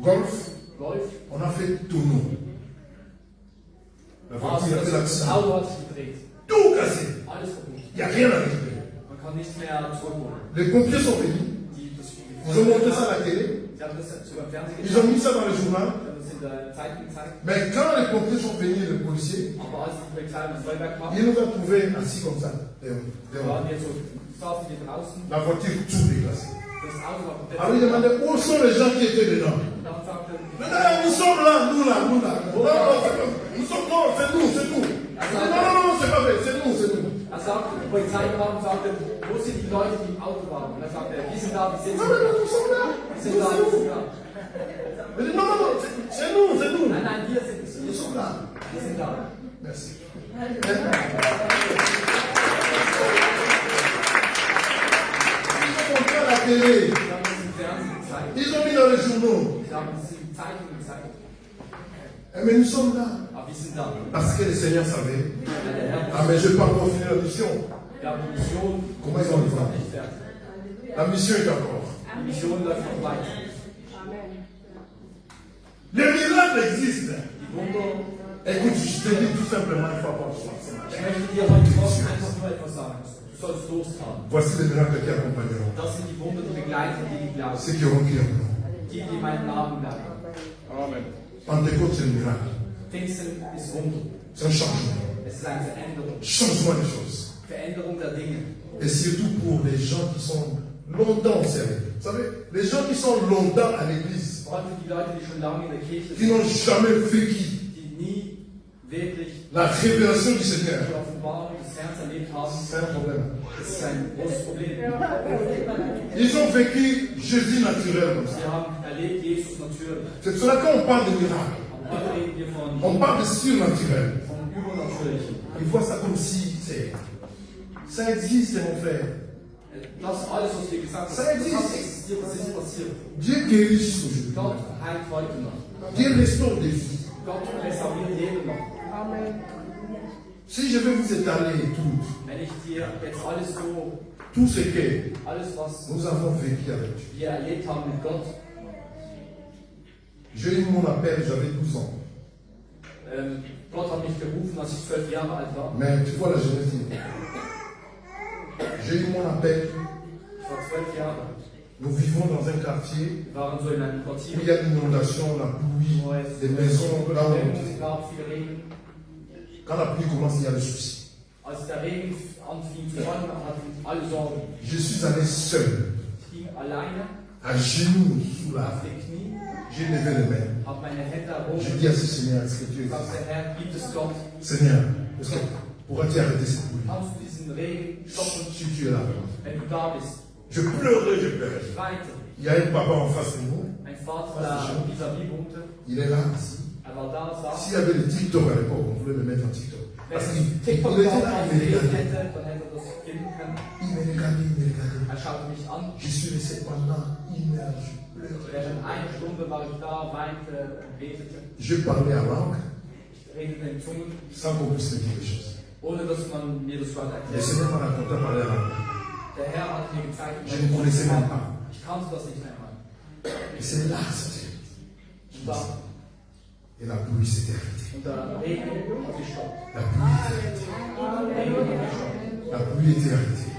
golf, Golf. on a fait tourneau. La voiture a fait Das l'accident. Auto hat sich gedreht. Tout cassé. Alles kaputt. Il n'y a rien à récupérer. Man kann nichts mehr zurückholen. Les pompiers sont venus. Die, Ils ont montré ça à la télé. Sie haben das sogar im Fernsehen Ils ont mis ça dans le journal. Sie haben das in der Zeitung gezeigt. Mais quand les pompiers sont venus, les policiers, Aber als die Polizei und das Feuerwerk kam, ils nous ont trouvés assis comme ça. waren wir so, saßen wir draußen. La voiture tout déglacée. Das Auto war komplett. Alors ils demandaient où sont les gens qui étaient dedans. Und dann sagte Maintenant, nous sommes là, nous là, nous là. Non, non, nous sommes non, c'est nous, c'est nous. Non, non, non, c'est pas vrai, c'est nous, c'est nous. er sagte, die Polizei kam und sagte, wo sind die Leute, die im Auto waren? Und er sagte, wir sind da, wir sitzen Non, non, non, da. nous sommes là. Wir sind da, wir sind da. Je dis, non, non, non, c'est nous, c'est nous. Nein, nein, wir sind es. Nous sommes là. Wir sind da. Merci. Ils ont montré à la télé. Sie haben es im Fernsehen gezeigt. Ils ont mis dans les journaux. Sie haben es in Zeitungen gezeigt. Mais nous sommes là. Aber wir sind da. Parce que le Seigneur savait. Weil der Herr Ah, mais je ne vais pas encore finir la mission. ja, die Mission Comment ils ist ont noch fait? nicht fertig. La mission est encore. Die Mission läuft noch weiter. Les miracles existent. Die Wunder. Écoute, je te dis tout simplement, il faut avoir foi. Ich möchte dir heute Morgen einfach nur etwas sagen. Du sollst losfahren. Voici les miracles qui accompagneront. Das sind die Wunder, die begleiten, die glauben. Ceux qui auront crié en nom. Die, die meinen Namen glauben. Amen. Pentecôte, c'est le miracle. Pfingsten ist Wunder. C'est un changement. Es ist eine Veränderung. Changement des choses. Veränderung der Dinge. Et surtout pour les gens qui sont longtemps au service. Vous savez, les gens qui sont longtemps à l'église, Vor allem für die Leute, die schon lange in der Kirche qui sind, n'ont jamais vécu die nie wirklich la révélation du Seigneur, die Offenbarung des Herrn erlebt haben, c'est un problème. das ist ein großes Problem. Ils ont vécu Jésus naturel comme ça. Sie haben erlebt Jesus natürlich. C'est pour cela qu'on parle de miracle. Aber heute reden wir On parle de surnaturel. vom Übernatürlichen. Ils voient ça comme si ça existe, mon frère. Das alles, was wir gesagt haben, Ça das existe. hat existiert, das ist passiert. Dieu guérit jusqu'aujourd'hui. Gott heilt heute noch. Dieu restaure des vies. Gott restauriert Leben noch. Si je vais vous étaler tout, Wenn ich dir jetzt alles so, tout ce que alles was nous avons vécu avec Dieu. wir erlebt haben mit Gott, J'ai eu mon appel, j'avais 12 ans. Gott hat mich gerufen, als ich 12 Jahre alt war. Mais tu vois la jeunesse. J'ai eu mon appel. Ich war 12 Jahre alt. Nous vivons dans un quartier Wir waren so in einem où Quartier, il y a l'inondation, la pluie, wo es des maisons là où es gab, viel Regen. quand la pluie commence, il y a le souci. Als der Regen anfing zu fallen, hatten alle Sorgen. Je suis allé seul, Ich ging alleine à genoux, sous la. auf den Knien, J'ai levé les mains. habe meine Hände Je erhoben dis à ce Seigneur, est-ce que Dieu und existe? sagte, Herr, gibt es Gott? Seigneur, est-ce que pourrais-tu arrêter cette pluie? Kannst du diesen Regen stoppen, Si tu es là, wenn du da bist? je pleurais, je pleurais. Ich weinte. Il y a un papa en face de nous, Mein Vater, der vis-à-vis wohnte, il est là, ici. war da, saß. S'il y avait le TikTok à l'époque, on voulait le mettre en TikTok. Wenn Parce es qu'il TikTok était drauf là, il me gesehen regardait. hätte, dann hätte er das finden können. Il me regardait, il me regardait. Er schaute mich an. Je suis resté pendant 1 heure, je pleurais. Während einer Stunde war ich da, weinte und betete. Je parlais en langue Ich redete in Zungen, sans qu'on puisse me dire les choses. ohne dass man mir das Wort Le erklärt. Seigneur m'a raconté à parler en langue. Der Herr hat mir gezeigt, Je ne connaissais même pas. ich kannte das nicht einmal. Et c'est là, c'était. Und da, Et la pluie s'était arrêtée. und der Regen hat gestoppt. La pluie était arrêtée. Regen hat gestoppt. La pluie était arrêtée.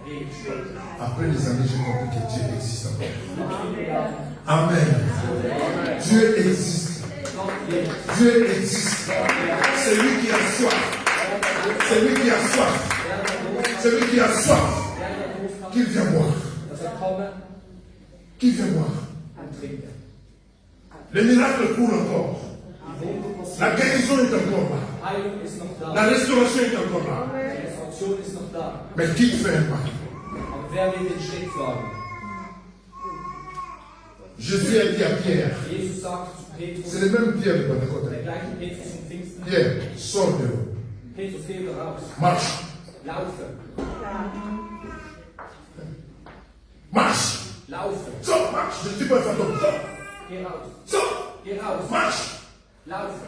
Regen gestoppt. Après les années, j'ai compris que Dieu existe encore. Nach vielen Jahren, Amen. Dieu existe. Gott lebt. Dieu existe. C'est lui qui a soif. C'est lui qui a soif. C'est lui qui a soif. Qu'il vient boire. Dass er komme Qu'il vient boire. und trinke. Les miracles courent encore. Die Wunder La passieren. guérison est encore là. Heilung ist noch da. La restauration est encore là. Die Restauration ist noch da. Mais qui fait un pas? Aber wer will den Schritt wagen? Jésus a dit à Pierre, Jesus sagt zu Petrus, c'est le même Pierre de Pentecôte. der gleiche Petrus zum Pfingsten, Pierre, sors de l'eau. Petrus geh da raus, Marche. laufe, Marche. laufe, Sors, marche. Je ne suis pas un fantôme. Sors. geh raus, Sors. geh raus, Marche. laufe.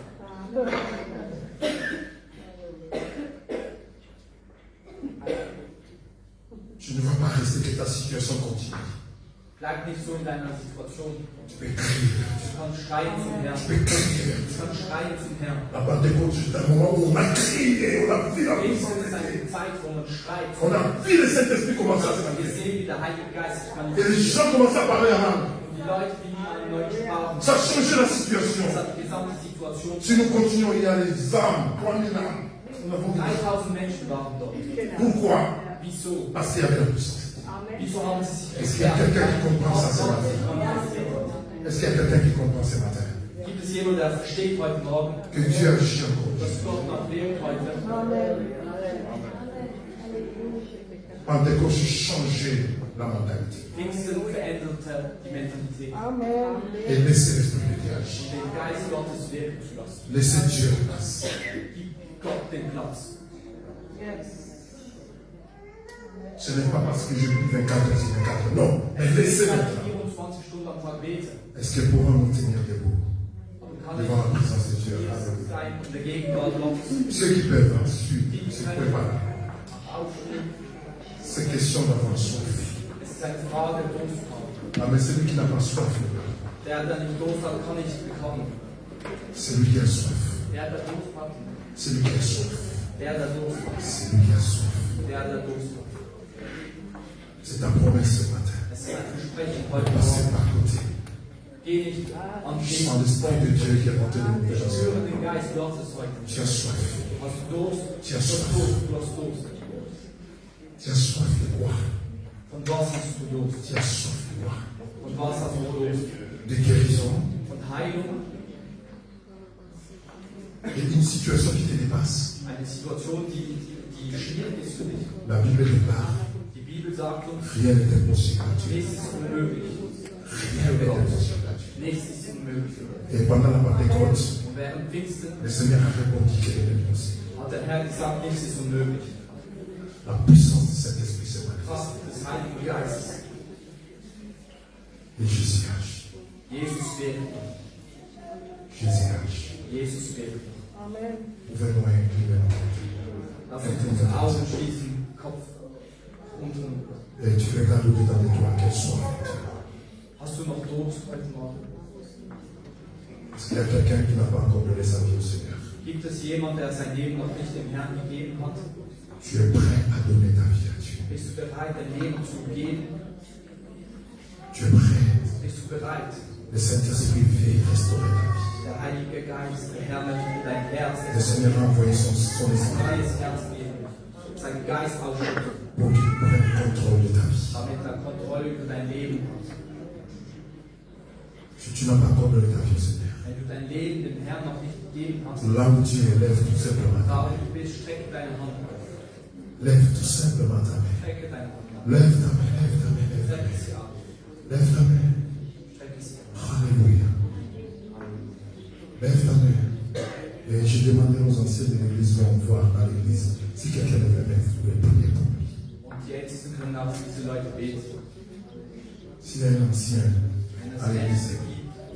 Tu ne vas pas rester que ta situation continue. Bleib nicht so in deiner Situation. Tu peux crier. Du kannst schreien zum Herrn. Tu peux crier. Du kannst schreien zum Herrn. La Pentecôte, c'est un moment où on a crié, on a vu la Pfingsten ist puissance. eine Zeit, wo man schreit. On a vu le Saint-Esprit commencer à se Wir manifester. sehen, wie der Heilige Geist sich Et les manifestiert. gens commencent à parler en langue. Und die Die Leute fingen an, in neuen Sprachen. Ça a changé la situation. Das hat die gesamte Situation. Si nous continuons, il y a les âmes, 3000 âmes. Nous avons dit, 3000 Menschen waren dort. pourquoi? Wieso? Parce qu'il y avait la puissance. Wieso haben sie sich Est-ce qu'il y a quelqu'un qui comprend ça ce matin? Est-ce qu'il y a quelqu'un qui comprend ce matin? Gibt es jemanden, der versteht heute Morgen, Que Dieu agit encore. dass Gott noch wirkt heute? Pentecôte changé la mentalité. Pfingsten veränderte die Mentalität. Et laissez l'Esprit de Dieu agir. Und den Geist Gottes wirken zu lassen. Laissez Dieu passer. Gib Gott den Platz. Ce n'est pas parce que je vis 24 heures sur 24. Non, mais Ich laissez-le. kann 24 Stunden am Tag beten. Est-ce que pourra nous tenir debout Und kann devant la présence de Dieu? ich Alléluia. sein in der Gegenwart Gottes. Ceux qui peuvent suivre, ceux qui peuvent pas. Aufstehen. C'est question d'avoir soif. Es ist eine Frage der Durst haben. Ah, mais celui qui n'a pas soif, Der nicht Durst hat, kann nicht bekommen. celui qui a soif. Der Durst hat, Celui qui a soif. der Durst hat, Celui qui a soif. der Durst hat. C'est ta promesse ce matin. Es ist ein Versprechen Ne heute passez Morgen. pas à côté. Geh nicht an Je sens den l'Esprit de Dieu qui est rentré dans nos Ich vies. spüre den Geist Gottes heute. Tu as soif. Hast du Durst? Tu Du as hast soif. Durst, du hast Durst. Tu as soif de quoi? Von was hast du Durst? Tu as soif de quoi? Von was hast du Durst? De guérison. Von Heilung? Et une situation qui te dépasse. Eine Situation, die schwierig ist für dich. La Bible déclare, Die Bibel sagt uns, rien n'est impossible à Dieu. nichts ist unmöglich. Rien n'est impossible à Dieu. Nichts ist unmöglich. Et pendant la Pentecôte, Und während Pfingsten le Seigneur a répondu qu'il est impossible. hat der Herr gesagt, nichts ist unmöglich. La puissance de cet esprit se manifeste. Kraft des Heiligen Geistes. Et Jésus agit. Jesus wirkt. Jésus agit. Jesus wirkt. Pouvez-nous incliner nos têtes. Lass uns unsere Augen schließen, Kopf unten. Et tu regardes au-dedans de toi quelle soif. Hast du noch Durst heute Morgen? Est-ce qu'il y a quelqu'un qui n'a pas encore donné sa vie au Seigneur? Gibt es jemanden, der sein Leben noch nicht dem Herrn gegeben hat? Tu es prêt à donner ta vie à Dieu. Bist du bereit, dein Leben zu geben? Tu es prêt. Bist du bereit? Le Saint-Esprit vient restaurer ta vie. Der Heilige Geist, der Herr möchte dein Herz, Le Seigneur a envoyé son ein esprit freies Herz geben, seinen Geist ausschütten, pour qu'il prenne contrôle de ta vie. damit er Kontrolle über dein Leben hat. Si tu n'as pas encore donné ta vie au Seigneur, Wenn du dein Leben dem Herrn noch nicht gegeben hast, là où tu es, lève tout simplement ta da main. wo du bist, strecke deine Hand auf. Lève tout simplement ta main. Strecke deine Hand auf. Lève ta main, lève ta main, lève ta Strecke main. sie auf. Lève ta main. Strecke sie auf. Alléluia. Lève ta main. Et je demandais aux anciens de l'église, on voir à l'église, si quelqu'un lève la main, vous pouvez prier pour lui. Und die Ältesten können auch für diese Leute beten. S'il y a un ancien Wenn es à l'église, Älteste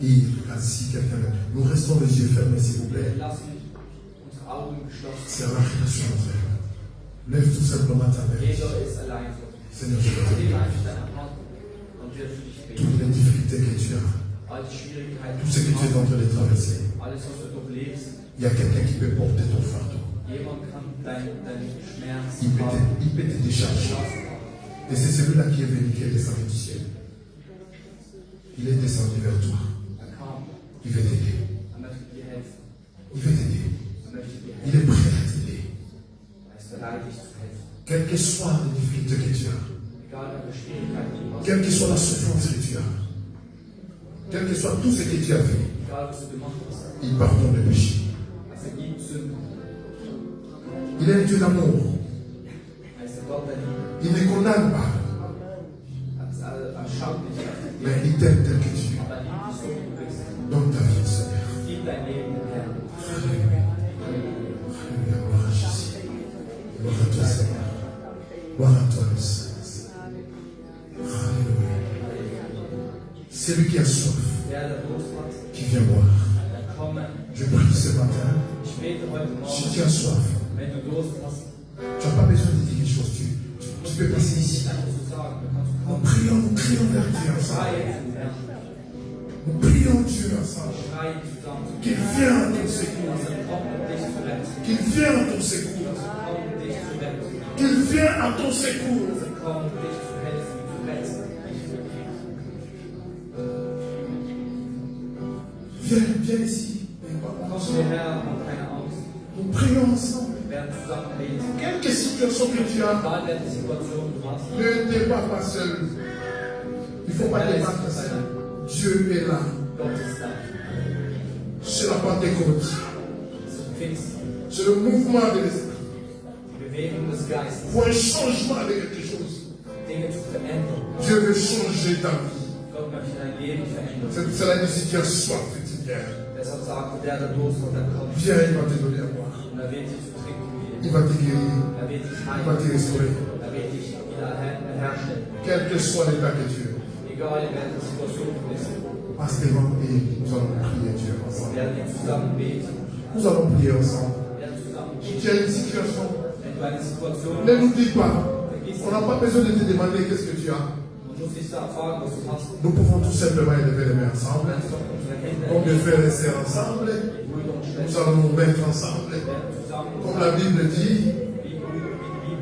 gibt, si quelqu'un lève, nous restons les yeux fermés, s'il vous plaît. wir lassen unsere Augen geschlossen. C'est la relation entre eux. Lève tout simplement ta main. Jeder ist allein. Seigneur, je te Nimm prie. einfach deine Hand und wir für dich beten. Toutes les difficultés que tu as, All die Schwierigkeiten, tout ce que tu es en train de traverser, alles, was du durchlebst, il y a quelqu'un qui peut porter ton fardeau. jemand kann deinen Schmerz Il peut te décharger. Et c'est celui-là qui est venu, qui est descendu du ciel. Il est descendu vers toi. Er kam, Il veut t'aider. er möchte dir helfen. Il veut t'aider. Er möchte dir Il helfen. est prêt à t'aider. Er ist bereit, dich zu helfen. Quelles que soient les difficultés que tu as, Egal welche Schwierigkeiten du hast, quelle que soit la souffrance que tu as, quel que soit tout ce que tu as fait, egal was du gemacht hast, il pardonne le péché. er vergibt Sünden. Il est un Dieu d'amour. Er ist der Gott der Liebe. Il ne condamne pas, Er schaut dich auf die mais il t'aime tel que tu es. aber er liebt dich so, wie du bist. Donne ta vie, Seigneur. Gib dein Leben dem Herrn. Alléluia. Alléluia. Gloire à Jésus. Gloire à toi, Seigneur. Gloire à toi, le Saint. Alléluia. C'est lui qui a soif, Der Durst hat, qui vient boire. der komme. Je prie ce matin, Ich bete heute si Morgen, tu as soif, wenn du Durst hast, tu n'as pas besoin de dire quelque chose, tu peux passer ici. einfach zu sagen, du kannst kommen. Nous prions vers Dieu ensemble. Schreie zum Herrn. Nous prions Dieu ensemble. Schreie zusammen. Qu'il vienne à ton secours. Dass er kommt, um dich zu retten. Qu'il vienne à ton secours. Dass er kommt, um dich zu retten. Qu'il vienne à ton secours. Dass er kommt, um dich zu helfen, zu retten. Viens ici. Komm hierher, hab keine Angst. Nous prions ensemble. Wir werden zusammen beten. Quelque situation que tu as, Egal welche Situation du hast. ne débat pas seul. Il ne faut pas débattre seul. Dieu est là. Gott ist da. C'est la Pentecôte. Zum Pfingsten. C'est le mouvement de l'esprit. Die Bewegung des Geistes. Pour un changement de quelque chose. Dinge zu verändern. Dieu veut changer ta vie. Gott möchte dein Leben verändern. C'est pour cela qu'il dit, qui a soif, petit viens. Deshalb sagte der Durst und der kommt. Viens, il va te donner à boire. Und er wird dich zu trinken Il geben. va te guérir. Er wird dich Il va heilen. te restaurer. Er wird dich wieder herstellen. Quel que soit l'état que tu es. Egal in welcher Situation du bist. Passe devant et nous allons prier Dieu Wir ensemble. werden jetzt zusammen beten. Nous allons prier ensemble. Wir werden zusammen Si beten. tu as une situation, Wenn du eine Situation ne hast, nous dis pas. vergiss On n'a pas besoin de te demander qu'est-ce que tu as. und musst dich da fragen, was du hast. Nous pouvons tout simplement élever les mains Du ensemble. kannst doch unsere Hände Comme les frères et sœurs ensemble, Brüder und nous Schwestern allons nous mettre ensemble. werden zusammen Comme la Bible dit, wie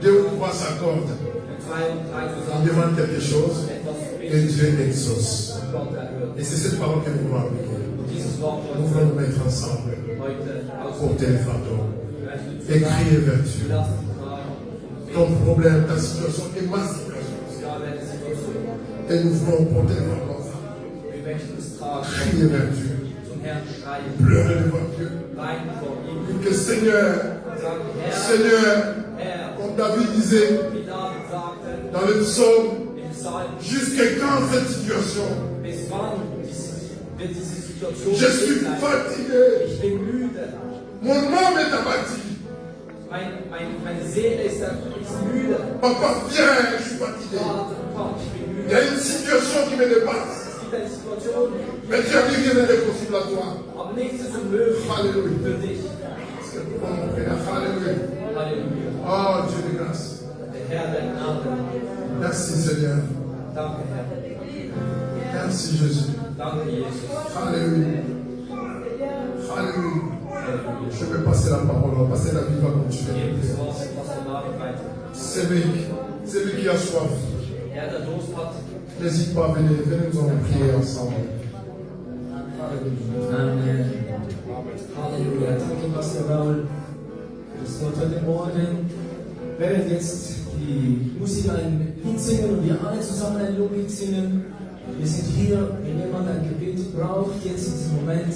deux ou trois s'accordent. wenn zwei und drei On zusammen demande quelque chose etwas et beten, Dieu exauce. Gott erhört. Et c'est cette parole que nous voulons appliquer. Und dieses Wort Nous voulons nous mettre ensemble, heute porter les fardeaux ausdrücken. et crier vers Dieu. Lass uns tragen und Ton beten. problème, ta situation est ma situation. Egal welche Situation. Et nous voulons porter les fardeaux ensemble. Wir möchten es tragen, Crier vers Dieu. zum Herrn schreien, Pleurer devant Dieu. weinen vor ihm, Que Seigneur, sagen, Herr, Seigneur, Herr, comme David disait wie David sagte, dans le psaume, im Psalm, jusqu'à quand cette situation? bis wann wird diese Situation Je suis sein? fatigué. Ich bin müde. Mon âme est abattue. Meine Seele ist müde. Papa, viens, je suis fatigué. Vater, komm, ich bin Il y müde. a une situation qui me dépasse. Es gibt eine Situation, Mais tu as dit rien n'est possible à toi. aber nichts ist unmöglich Alléluia. für dich. Parce que nous pouvons prier. Alléluia. Halleluja. Oh Dieu de grâce. Der Herr der Gnade. Merci Seigneur. Danke, Herr. Merci Jésus. Danke, Jesus. Alléluia. Alléluia. Je vais passer la parole. On va passer la vie, va continuer. Gib das Wort dem Pastor David weiter. C'est lui qui a soif. Er, der Durst hat. N'hésite pas, venez, nous allons prier ensemble. Amen. Halleluja. Danke, Pastor Raul, für das Wort heute Morgen. Während jetzt die Musiker ein Lied singen und wir alle zusammen ein Loblied singen, wir sind hier, wenn jemand ein Gebet braucht, jetzt in diesem Moment,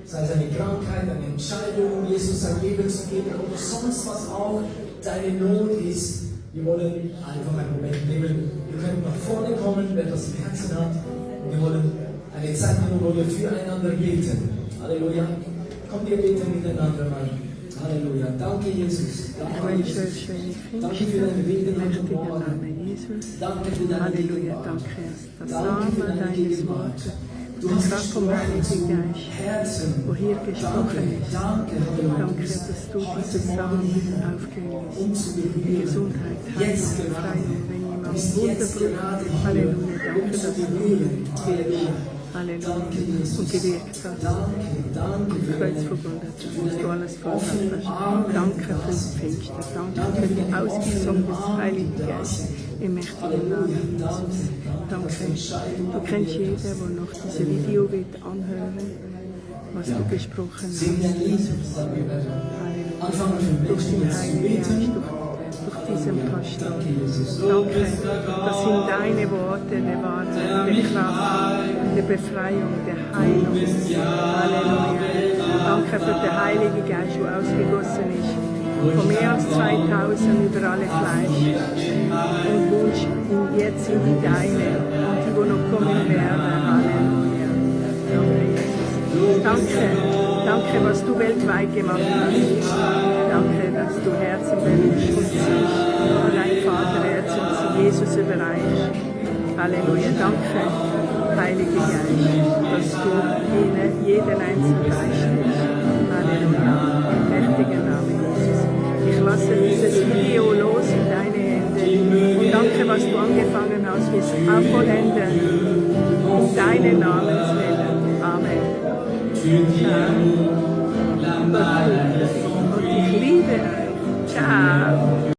sei es eine Krankheit, eine Entscheidung, Jesus sein Leben zu geben oder sonst was auch deine Not ist. Wir wollen einfach einen Moment nehmen. Wir können nach vorne kommen, wer das im Herzen hat. Und wir wollen eine Zeit nehmen, wo wir füreinander beten. Halleluja. Kommt, wir beten miteinander mal. Halleluja. Danke, Jesus. Danke, Jesus. Danke für deine Rede heute Morgen. Danke für deine Halleluja, Gegenwart. danke, das Danke für Samen deine deines Gegenwart. Wortes, Du das hast Kraft vom Heiligen gesprochen Geist, zum Herzen. wo hier gesprochen Danke, ist. danke, Halleluja. Danke, dass du diese Samen aufgehört hast, Um zu die berühren. Gesundheit, Jetzt Heilung, gerade. Befreiung, wenn Du jemand bist Wunder jetzt braucht. gerade hier, Halleluja, danke, um zu dass du berühren. Halleluja, Halleluja, Danke, Jesus. und gewirkt hast. Danke, danke für Kreuz deine verbunden, dass du alles vollbracht offenen hast. Arme Danke für hinterlassen. den Pfingsten, danke Danke für für die den Ausgießung offenen des Arm Heiligen hinterlassen. Geistes im mächtigen Halleluja, Namen Jesus. danke, Danke. dass du Entscheidung Du kennst jeden, abgewählt hast. der noch dieses Video wird anhören, was du gesprochen hast. Sing ein Lied darüber. Halleluja. Anfangen für Durch Menschen den jetzt zu Heiligen Geist, beten. durch diesen Pastor. Danke, Jesus. Danke, das sind deine Worte der Wahrheit, der Kraft, der Befreiung, der Heilung. Halleluja. Danke für den Heiligen Geist, der ausgegossen ist. Von mehr als 2000 über alle Fleisch. Und Wunsch jetzt in die deine und die, die noch kommen werden. Halleluja. Danke, Jesus. Danke, danke, was du weltweit gemacht hast. Danke, dass du Herzen berührst und siehst und dein Vaterherz und sie Jesus überreichst. Halleluja, danke, Heiliger Geist, dass du jeden Einzelnen beichtest. Halleluja, im mächtigen Namen Jesus. Ich lasse dieses Video los in deine Hände und danke, was du angefangen hast, wirst auch vollenden. Um deinen Namens willen. Amen. Ciao. Und ich liebe euch. Ciao.